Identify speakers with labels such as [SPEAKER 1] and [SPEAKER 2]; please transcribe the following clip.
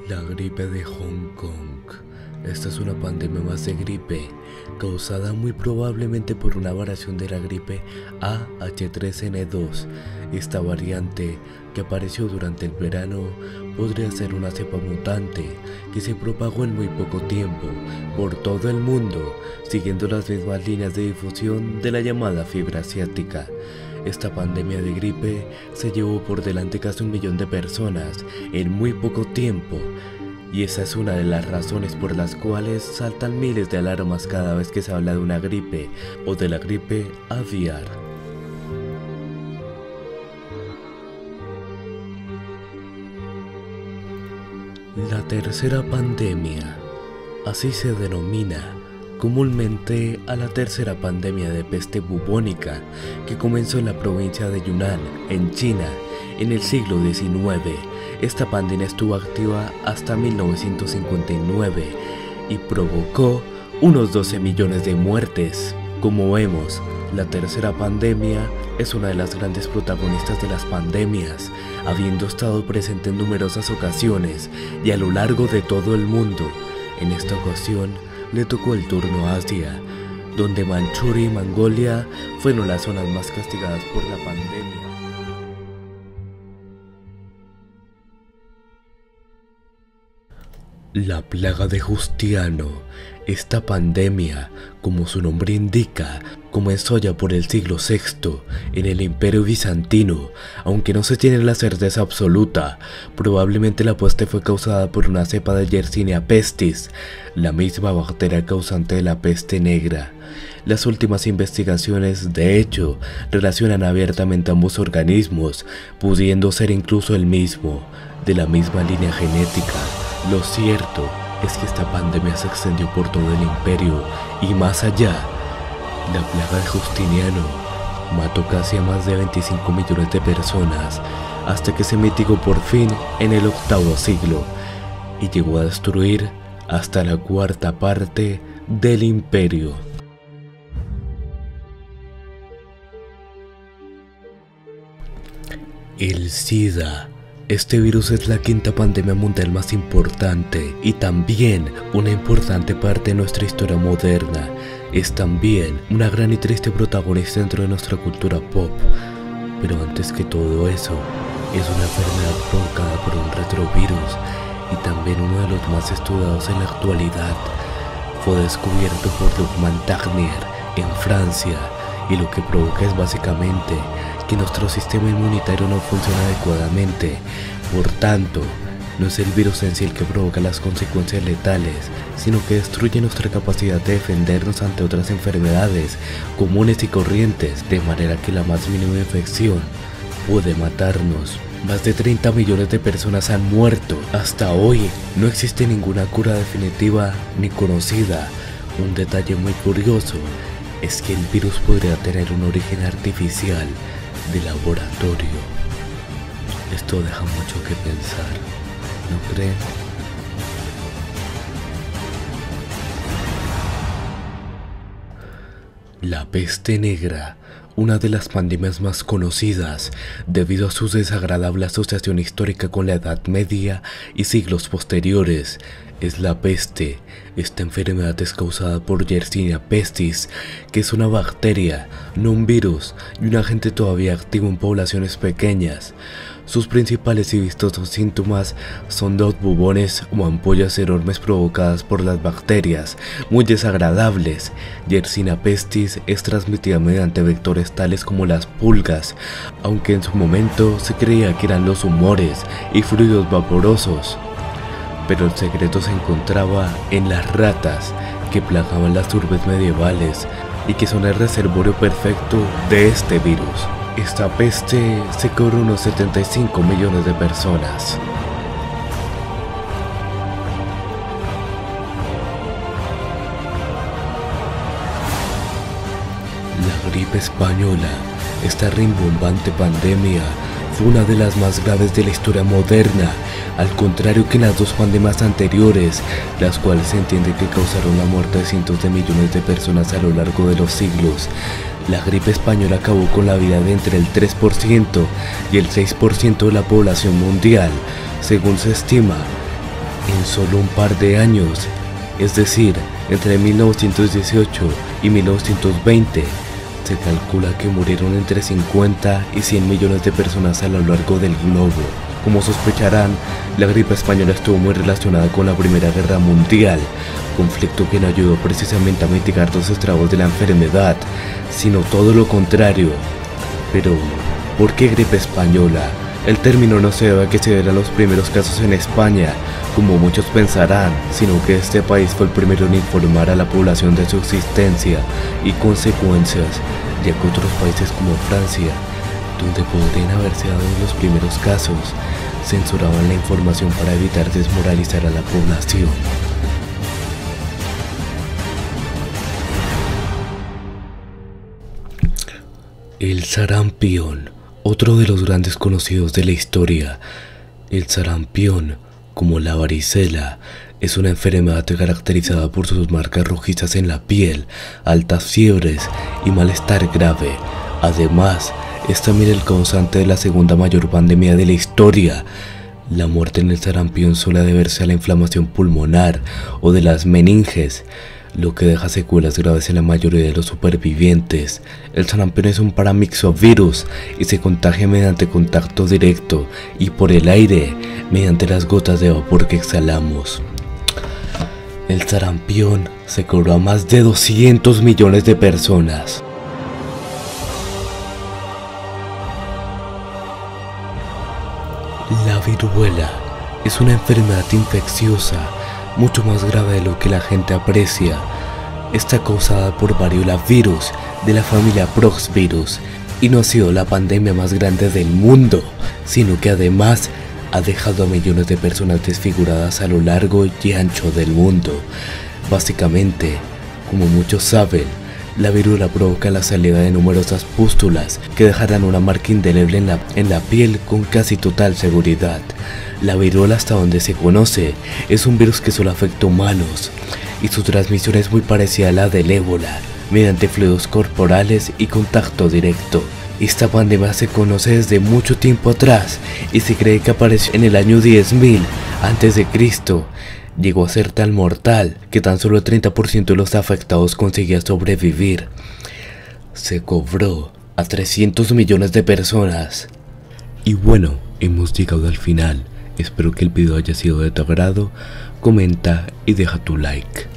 [SPEAKER 1] La gripe de Hong Kong. Esta es una pandemia más de gripe, causada muy probablemente por una variación de la gripe AH3N2. Esta variante, que apareció durante el verano, podría ser una cepa mutante que se propagó en muy poco tiempo por todo el mundo, siguiendo las mismas líneas de difusión de la llamada fiebre asiática. Esta pandemia de gripe se llevó por delante casi 1 millón de personas en muy poco tiempo, y esa es una de las razones por las cuales saltan miles de alarmas cada vez que se habla de una gripe o de la gripe aviar. La tercera pandemia, así se denomina comúnmente a la tercera pandemia de peste bubónica que comenzó en la provincia de Yunnan, en China, en el siglo XIX. Esta pandemia estuvo activa hasta 1959 y provocó unos 12 millones de muertes. Como vemos, la tercera pandemia es una de las grandes protagonistas de las pandemias, habiendo estado presente en numerosas ocasiones y a lo largo de todo el mundo. En esta ocasión le tocó el turno a Asia, donde Manchuria y Mongolia fueron las zonas más castigadas por la pandemia. La plaga de Justiano. Esta pandemia, como su nombre indica, comenzó ya por el siglo VI en el Imperio Bizantino, aunque no se tiene la certeza absoluta. Probablemente la peste fue causada por una cepa de Yersinia pestis, la misma bacteria causante de la peste negra. Las últimas investigaciones, de hecho, relacionan abiertamente ambos organismos, pudiendo ser incluso el mismo, de la misma línea genética. Lo cierto es que esta pandemia se extendió por todo el imperio y más allá. La plaga de Justiniano mató casi a más de 25 millones de personas hasta que se mitigó por fin en el VIII siglo y llegó a destruir hasta la 4ª parte del imperio. El SIDA. Este virus es la 5ª pandemia mundial más importante y también una importante parte de nuestra historia moderna. Es también una gran y triste protagonista dentro de nuestra cultura pop. Pero antes que todo eso, es una enfermedad provocada por un retrovirus y también uno de los más estudiados en la actualidad. Fue descubierto por Luc Montagnier en Francia y lo que provoca es básicamente que nuestro sistema inmunitario no funciona adecuadamente. Por tanto, no es el virus en sí el que provoca las consecuencias letales, sino que destruye nuestra capacidad de defendernos ante otras enfermedades comunes y corrientes, de manera que la más mínima infección puede matarnos. Más de 30 millones de personas han muerto. Hasta hoy no existe ninguna cura definitiva ni conocida. Un detalle muy curioso es que el virus podría tener un origen artificial de laboratorio. Esto deja mucho que pensar, ¿no creen? La peste negra, una de las pandemias más conocidas debido a su desagradable asociación histórica con la Edad Media y siglos posteriores, es la peste. Esta enfermedad es causada por Yersinia pestis, que es una bacteria, no un virus, y un agente todavía activo en poblaciones pequeñas. Sus principales y vistosos síntomas son 2 bubones o ampollas enormes provocadas por las bacterias, muy desagradables. Yersinia pestis es transmitida mediante vectores tales como las pulgas, aunque en su momento se creía que eran los humores y fluidos vaporosos. Pero el secreto se encontraba en las ratas, que plagaban las urbes medievales y que son el reservorio perfecto de este virus. Esta peste se cobró unos 75 millones de personas. La gripe española, esta rimbombante pandemia, fue una de las más graves de la historia moderna, al contrario que en las 2 pandemias anteriores, las cuales se entiende que causaron la muerte de cientos de millones de personas a lo largo de los siglos. La gripe española acabó con la vida de entre el 3% y el 6% de la población mundial, según se estima. en solo un par de años, es decir, entre 1918 y 1920, se calcula que murieron entre 50 y 100 millones de personas a lo largo del globo. Como sospecharán, la gripe española estuvo muy relacionada con la Primera Guerra Mundial, conflicto que no ayudó precisamente a mitigar los estragos de la enfermedad, sino todo lo contrario. Pero, ¿por qué gripe española? El término no se debe a que se dieran los primeros casos en España, como muchos pensarán, sino que este país fue el primero en informar a la población de su existencia y consecuencias, ya que otros países como Francia, donde podrían haberse dado los primeros casos, censuraban la información para evitar desmoralizar a la población. El sarampión, otro de los grandes conocidos de la historia. El sarampión, como la varicela, es una enfermedad caracterizada por sus marcas rojizas en la piel, altas fiebres y malestar grave. Además, es también el causante de la segunda mayor pandemia de la historia. La muerte en el sarampión suele deberse a la inflamación pulmonar o de las meninges, lo que deja secuelas graves en la mayoría de los supervivientes. El sarampión es un paramyxovirus y se contagia mediante contacto directo y por el aire, mediante las gotas de vapor que exhalamos. El sarampión se cobró a más de 200 millones de personas. La viruela es una enfermedad infecciosa mucho más grave de lo que la gente aprecia. Está causada por variola-virus de la familia Proxvirus y no ha sido la pandemia más grande del mundo, sino que además ha dejado a millones de personas desfiguradas a lo largo y ancho del mundo. Básicamente, como muchos saben, la viruela provoca la salida de numerosas pústulas que dejarán una marca indeleble en la piel con casi total seguridad. La viruela, hasta donde se conoce, es un virus que solo afecta a humanos y su transmisión es muy parecida a la del ébola, mediante fluidos corporales y contacto directo. Esta pandemia se conoce desde mucho tiempo atrás y se cree que apareció en el año 10.000 a.C. Llegó a ser tan mortal que tan solo el 30% de los afectados conseguía sobrevivir. Se cobró a 300 millones de personas. Y bueno, hemos llegado al final. Espero que el video haya sido de tu agrado. Comenta y deja tu like.